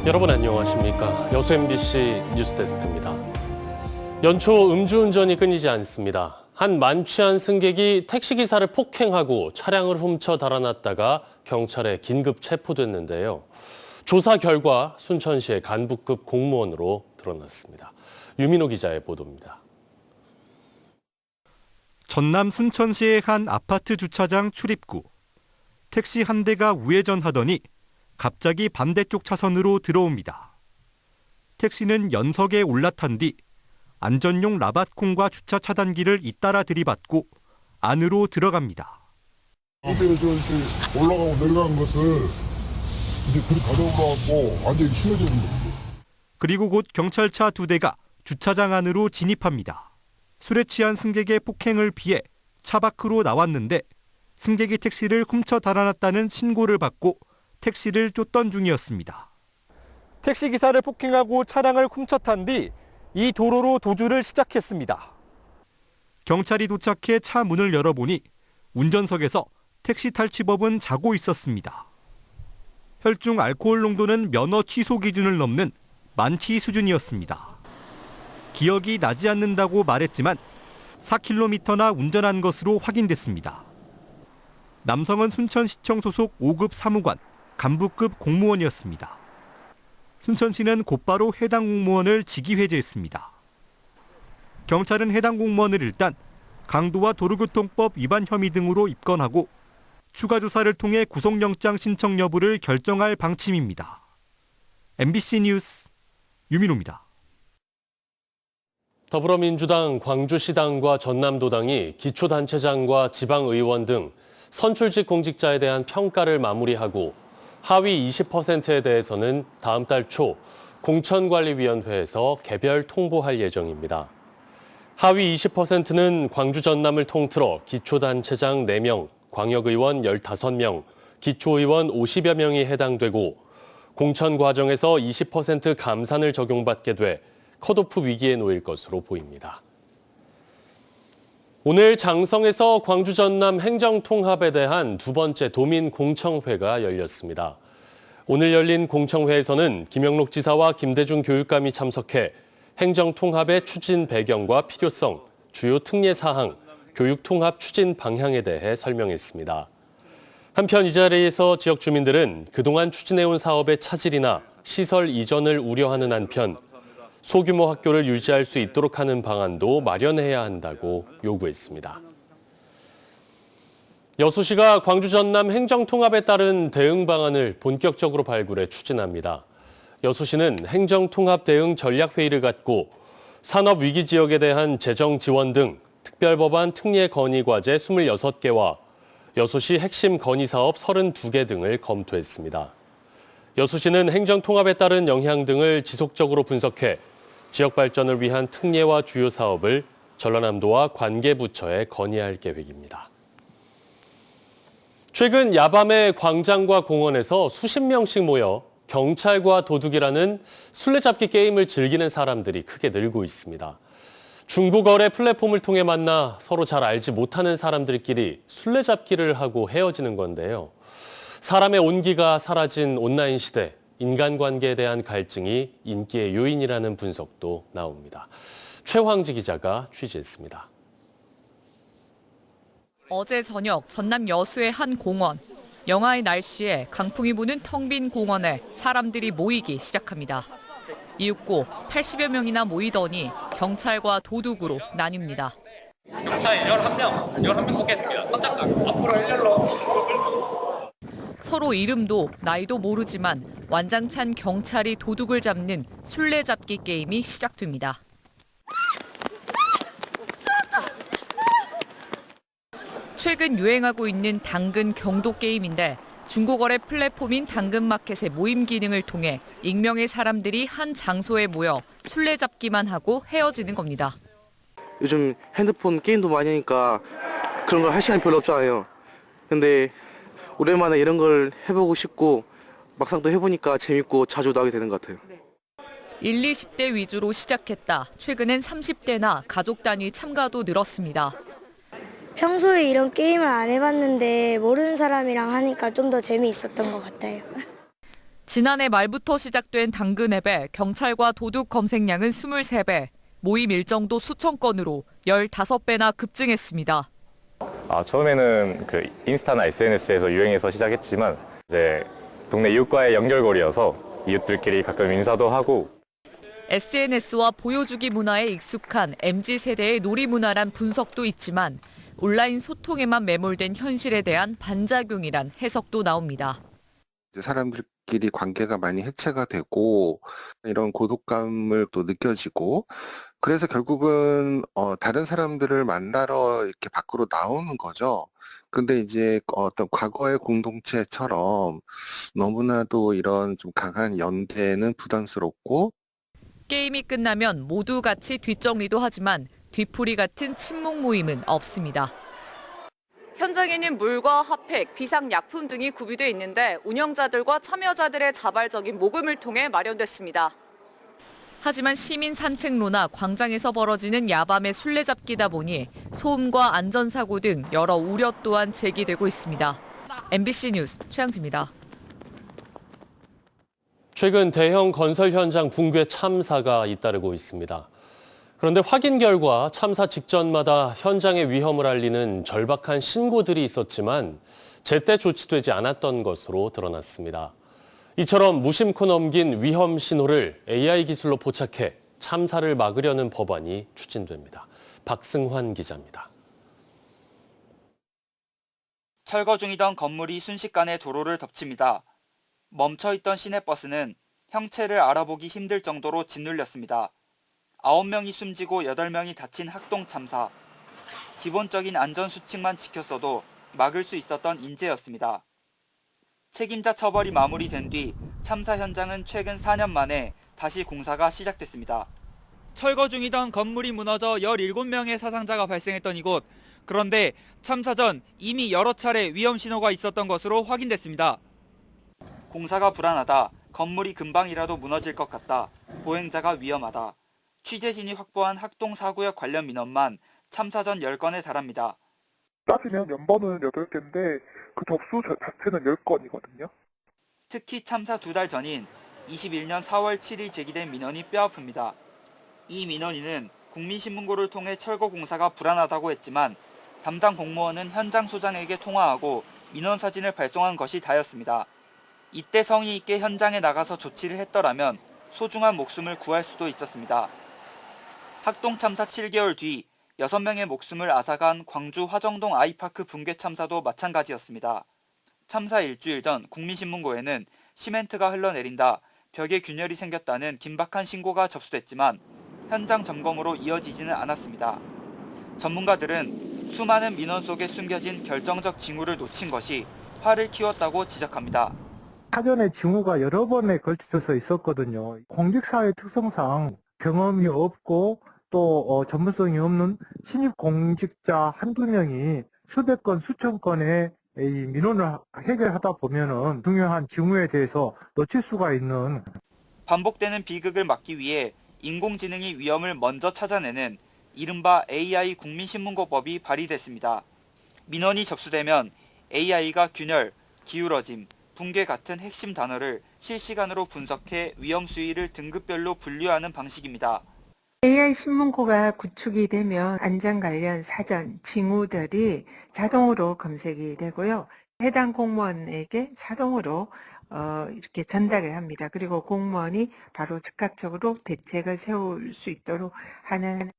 여러분 안녕하십니까? 여수 MBC 뉴스데스크입니다. 연초 음주운전이 끊이지 않습니다. 한 만취한 승객이 택시기사를 폭행하고 차량을 훔쳐 달아났다가 경찰에 긴급 체포됐는데요. 조사 결과 순천시의 간부급 공무원으로 드러났습니다. 유민호 기자의 보도입니다. 전남 순천시의 한 아파트 주차장 출입구. 택시 한 대가 우회전하더니 갑자기 반대쪽 차선으로 들어옵니다. 택시는 연석에 올라탄 뒤 안전용 라바콘과 주차 차단기를 잇따라 들이받고 안으로 들어갑니다. 이렇게 올라가고 내려가는 것을 이제 그리 가져올라갖고 완전히 심해지는 겁니다. 그리고 곧 경찰차 2대가 주차장 안으로 진입합니다. 술에 취한 승객의 폭행을 피해 차 밖으로 나왔는데 승객이 택시를 훔쳐 달아났다는 신고를 받고 택시를 쫓던 중이었습니다. 택시기사를 폭행하고 차량을 훔쳐탄 뒤 이 도로로 도주를 시작했습니다. 경찰이 도착해 차 문을 열어보니 운전석에서 택시 탈취범은 자고 있었습니다. 혈중 알코올 농도는 면허 취소 기준을 넘는 만취 수준이었습니다. 기억이 나지 않는다고 말했지만 4km나 운전한 것으로 확인됐습니다. 남성은 순천시청 소속 5급 사무관, 간부급 공무원이었습니다. 순천시는 곧바로 해당 공무원을 직위해제했습니다. 경찰은 해당 공무원을 일단 강도와 도로교통법 위반 혐의 등으로 입건하고 추가 조사를 통해 구속영장 신청 여부를 결정할 방침입니다. MBC 뉴스 유민호입니다. 더불어민주당 광주시당과 전남도당이 기초단체장과 지방의원 등 선출직 공직자에 대한 평가를 마무리하고 하위 20%에 대해서는 다음 달 초 공천관리위원회에서 개별 통보할 예정입니다. 하위 20%는 광주 전남을 통틀어 기초단체장 4명, 광역의원 15명, 기초의원 50여 명이 해당되고 공천 과정에서 20% 감산을 적용받게 돼 컷오프 위기에 놓일 것으로 보입니다. 오늘 장성에서 광주 전남 행정통합에 대한 두 번째 도민 공청회가 열렸습니다. 오늘 열린 공청회에서는 김영록 지사와 김대중 교육감이 참석해 행정통합의 추진 배경과 필요성, 주요 특례 사항, 교육통합 추진 방향에 대해 설명했습니다. 한편 이 자리에서 지역 주민들은 그동안 추진해온 사업의 차질이나 시설 이전을 우려하는 한편 소규모 학교를 유지할 수 있도록 하는 방안도 마련해야 한다고 요구했습니다. 여수시가 광주 전남 행정통합에 따른 대응 방안을 본격적으로 발굴해 추진합니다. 여수시는 행정통합 대응 전략회의를 갖고 산업위기 지역에 대한 재정 지원 등 특별법안 특례 건의 과제 26개와 여수시 핵심 건의 사업 32개 등을 검토했습니다. 여수시는 행정통합에 따른 영향 등을 지속적으로 분석해 지역 발전을 위한 특례와 주요 사업을 전라남도와 관계부처에 건의할 계획입니다. 최근 야밤에 광장과 공원에서 수십 명씩 모여 경찰과 도둑이라는 술래잡기 게임을 즐기는 사람들이 크게 늘고 있습니다. 중고거래 플랫폼을 통해 만나 서로 잘 알지 못하는 사람들끼리 술래잡기를 하고 헤어지는 건데요. 사람의 온기가 사라진 온라인 시대, 인간관계에 대한 갈증이 인기의 요인이라는 분석도 나옵니다. 최황지 기자가 취재했습니다. 어제 저녁 전남 여수의 한 공원. 영하의 날씨에 강풍이 부는 텅 빈 공원에 사람들이 모이기 시작합니다. 이윽고 80여 명이나 모이더니 경찰과 도둑으로 나뉩니다. 경찰 11명 뽑겠습니다. 선착순 앞으로 일렬로. 서로 이름도 나이도 모르지만 완장찬 경찰이 도둑을 잡는 술래잡기 게임이 시작됩니다. 최근 유행하고 있는 당근 경도 게임인데 중고거래 플랫폼인 당근마켓의 모임 기능을 통해 익명의 사람들이 한 장소에 모여 술래잡기만 하고 헤어지는 겁니다. 요즘 핸드폰 게임도 많이 하니까 그런 걸 할 시간이 별로 없잖아요. 근데 오랜만에 이런 걸 해보고 싶고 막상 또 해보니까 재밌고 자주 나오게 되는 것 같아요. 1, 20대 위주로 시작했다. 최근엔 30대나 가족 단위 참가도 늘었습니다. 평소에 이런 게임을 안 해봤는데 모르는 사람이랑 하니까 좀 더 재미있었던 것 같아요. 지난해 말부터 시작된 당근앱에 경찰과 도둑 검색량은 23배, 모임 일정도 수천 건으로 15배나 급증했습니다. 처음에는 그 인스타나 SNS에서 유행해서 시작했지만 이제 동네 이웃과의 연결고리여서 이웃들끼리 가끔 인사도 하고 SNS와 보여주기 문화에 익숙한 MZ세대의 놀이문화란 분석도 있지만 온라인 소통에만 매몰된 현실에 대한 반작용이란 해석도 나옵니다. 이제 사람들끼리 관계가 많이 해체가 되고 이런 고독감을 또 느껴지고 그래서 결국은 다른 사람들을 만나러 이렇게 밖으로 나오는 거죠. 근데 이제 어떤 과거의 공동체처럼 너무나도 이런 좀 강한 연대는 부담스럽고 게임이 끝나면 모두 같이 뒷정리도 하지만 뒤풀이 같은 친목 모임은 없습니다. 현장에는 물과 핫팩, 비상약품 등이 구비돼 있는데 운영자들과 참여자들의 자발적인 모금을 통해 마련됐습니다. 하지만 시민 산책로나 광장에서 벌어지는 야밤의 술래잡기다 보니 소음과 안전사고 등 여러 우려 또한 제기되고 있습니다. MBC 뉴스 최양지입니다. 최근 대형 건설 현장 붕괴 참사가 잇따르고 있습니다. 그런데 확인 결과 참사 직전마다 현장의 위험을 알리는 절박한 신고들이 있었지만 제때 조치되지 않았던 것으로 드러났습니다. 이처럼 무심코 넘긴 위험 신호를 AI 기술로 포착해 참사를 막으려는 법안이 추진됩니다. 박승환 기자입니다. 철거 중이던 건물이 순식간에 도로를 덮칩니다. 멈춰있던 시내버스는 형체를 알아보기 힘들 정도로 짓눌렸습니다. 9명이 숨지고 8명이 다친 학동 참사. 기본적인 안전수칙만 지켰어도 막을 수 있었던 인재였습니다. 책임자 처벌이 마무리된 뒤 참사 현장은 최근 4년 만에 다시 공사가 시작됐습니다. 철거 중이던 건물이 무너져 17명의 사상자가 발생했던 이곳. 그런데 참사 전 이미 여러 차례 위험 신호가 있었던 것으로 확인됐습니다. 공사가 불안하다, 건물이 금방이라도 무너질 것 같다, 보행자가 위험하다. 취재진이 확보한 학동 사구역 관련 민원만 참사 전 10건에 달합니다. 따지면 연번은 8개인데 그 접수 자체는 10건이거든요. 특히 참사 2달 전인 21년 4월 7일 제기된 민원이 뼈아픕니다. 이 민원인은 국민신문고를 통해 철거 공사가 불안하다고 했지만 담당 공무원은 현장 소장에게 통화하고 민원 사진을 발송한 것이 다였습니다. 이때 성의 있게 현장에 나가서 조치를 했더라면 소중한 목숨을 구할 수도 있었습니다. 학동 참사 7개월 뒤 6명의 목숨을 앗아간 광주 화정동 아이파크 붕괴 참사도 마찬가지였습니다. 참사 일주일 전 국민신문고에는 시멘트가 흘러내린다, 벽에 균열이 생겼다는 긴박한 신고가 접수됐지만 현장 점검으로 이어지지는 않았습니다. 전문가들은 수많은 민원 속에 숨겨진 결정적 징후를 놓친 것이 화를 키웠다고 지적합니다. 사전에 징후가 여러 번에 걸쳐서 있었거든요. 공직사회 특성상 경험이 없고 또 전문성이 없는 신입 공직자 한두 명이 수백 건, 수천 건의 이 민원을 해결하다 보면은 중요한 징후에 대해서 놓칠 수가 있는. 반복되는 비극을 막기 위해 인공지능이 위험을 먼저 찾아내는 이른바 AI 국민신문고법이 발의됐습니다. 민원이 접수되면 AI가 균열, 기울어짐, 붕괴 같은 핵심 단어를 실시간으로 분석해 위험 수위를 등급별로 분류하는 방식입니다. AI 신문고가 구축이 되면 안전 관련 사전, 징후들이 자동으로 검색이 되고요. 해당 공무원에게 자동으로 이렇게 전달을 합니다. 그리고 공무원이 바로 즉각적으로 대책을 세울 수 있도록 하는.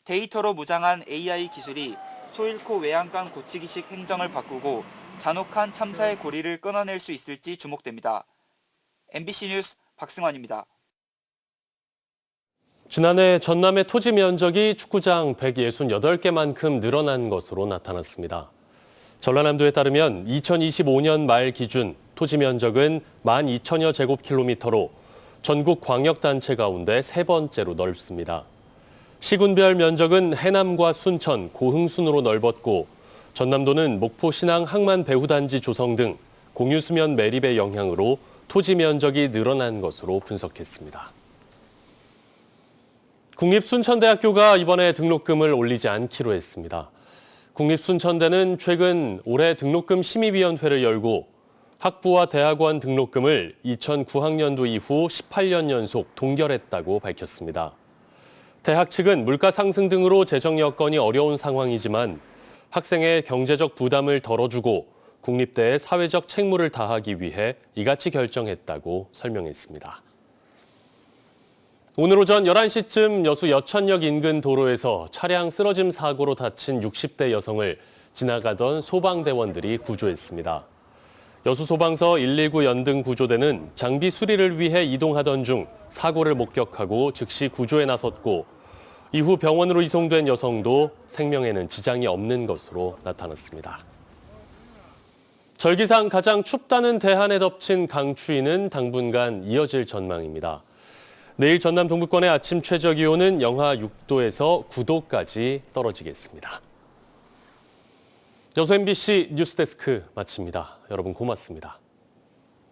데이터로 무장한 AI 기술이 소잃고 외양간 고치기식 행정을 바꾸고 잔혹한 참사의 고리를 끊어낼 수 있을지 주목됩니다. MBC 뉴스 박승환입니다. 지난해 전남의 토지 면적이 축구장 168개만큼 늘어난 것으로 나타났습니다. 전라남도에 따르면 2025년 말 기준 토지 면적은 12,000여 제곱킬로미터로 전국 광역단체 가운데 세 번째로 넓습니다. 시군별 면적은 해남과 순천, 고흥 순으로 넓었고 전남도는 목포 신항 항만 배후단지 조성 등 공유수면 매립의 영향으로 토지 면적이 늘어난 것으로 분석했습니다. 국립순천대학교가 이번에 등록금을 올리지 않기로 했습니다. 국립순천대는 최근 올해 등록금 심의위원회를 열고 학부와 대학원 등록금을 2009학년도 이후 18년 연속 동결했다고 밝혔습니다. 대학 측은 물가 상승 등으로 재정 여건이 어려운 상황이지만 학생의 경제적 부담을 덜어주고 국립대의 사회적 책무를 다하기 위해 이같이 결정했다고 설명했습니다. 오늘 오전 11시쯤 여수 여천역 인근 도로에서 차량 쓰러짐 사고로 다친 60대 여성을 지나가던 소방대원들이 구조했습니다. 여수소방서 119 연등 구조대는 장비 수리를 위해 이동하던 중 사고를 목격하고 즉시 구조에 나섰고 이후 병원으로 이송된 여성도 생명에는 지장이 없는 것으로 나타났습니다. 절기상 가장 춥다는 대한에 덮친 강추위는 당분간 이어질 전망입니다. 내일 전남 동부권의 아침 최저기온은 영하 6도에서 9도까지 떨어지겠습니다. 여수 MBC 뉴스데스크 마칩니다. 여러분 고맙습니다.